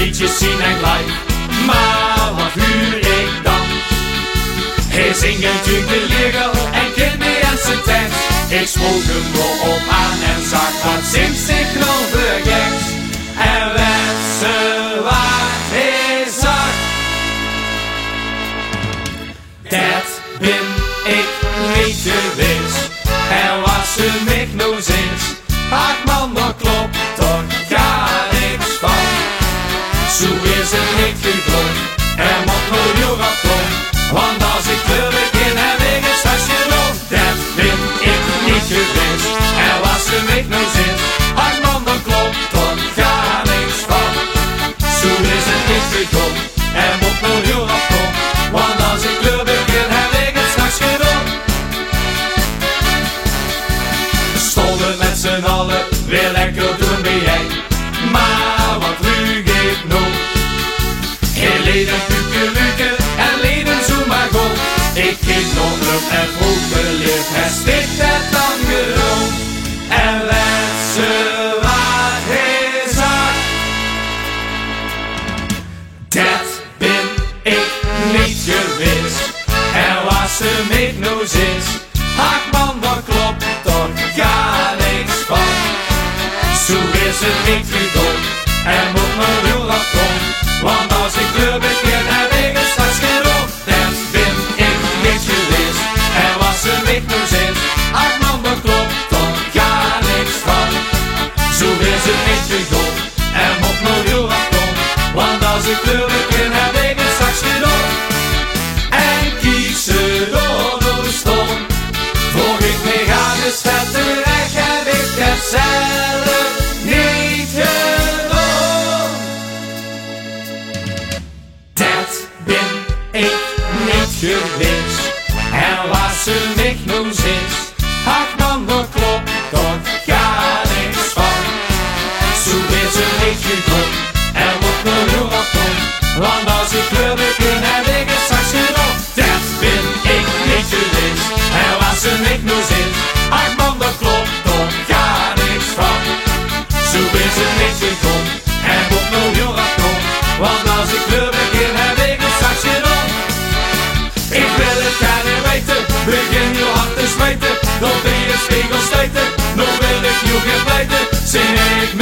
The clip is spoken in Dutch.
liedjes zien en live, maar wat huur ik dan? Hij zingt natuurlijk liggen en kind mee en zijn tekst. Ik spook hem wel op aan en zag wat zingt zich nou vergeks. En werd ze wat hij zag. Dat ben ik niet geweest. En was ze mij nou sinds. Ach man, dat klopt toch gar niks van. Zo is het niet gekomen. Er moet nog heel wat komen. Want als ik kleur begin heb ik het straks gedaan. Dat ben ik niet geweest. En was ze mij nou sinds. Ach man, dat klopt toch gar niks van. Zo is het niet gekomen. Er moet nog heel wat komen. Want als ik kleur begin heb ik het straks gedaan. Stonden met z'n allen weer lekker doen bij jij. Maar wat ruug ik nog. Heel leden kukeluken en leden zo maar goed. Ik ging nog op en vroeg beleefd. Hij stikt het dan gewoon. En let ze wat hij zag. Dat ben ik niet geweest. En was ze met nou sinds. Ach man, dat klopt toch gar niks van. Zo is het niet gekomen. Er moet nog heel wat komen. Want als ik kleur begin heb ik het straks gedaan. Dat ben ik niet geweest. En was ze met nou sinds. Ach man, dat klopt toch gar niks van. Zo is het niet gekomen. Er moet nog heel wat komen. Want als ik kleur begin heb ik het straks gedaan. En kies ze door de stom. Vroeg ik me aan de stad terecht, heb ik het zelf niet gedaan. Dat ben ik niet geweest. En was ze mij nou sinds. Ach man, dat klopt toch gar niks van. Zo is het niet gekomen. Er moet nog heel wat komen. Want als ik kleur begin heb ik het straks gedaan. Dat ben ik niet geweest. En was ze mij nou sinds. Ach man, dat klopt toch gar niks van. Zo is het niet gekomen. Er moet nog heel wat komen. Want als ik kleur begin heb ik het straks gedaan. Ik wil het gaan niet weten. Begin je hart te smijten. Dan ben je spiegel stijten. Dan wil ik je geen pleiten. Zing ik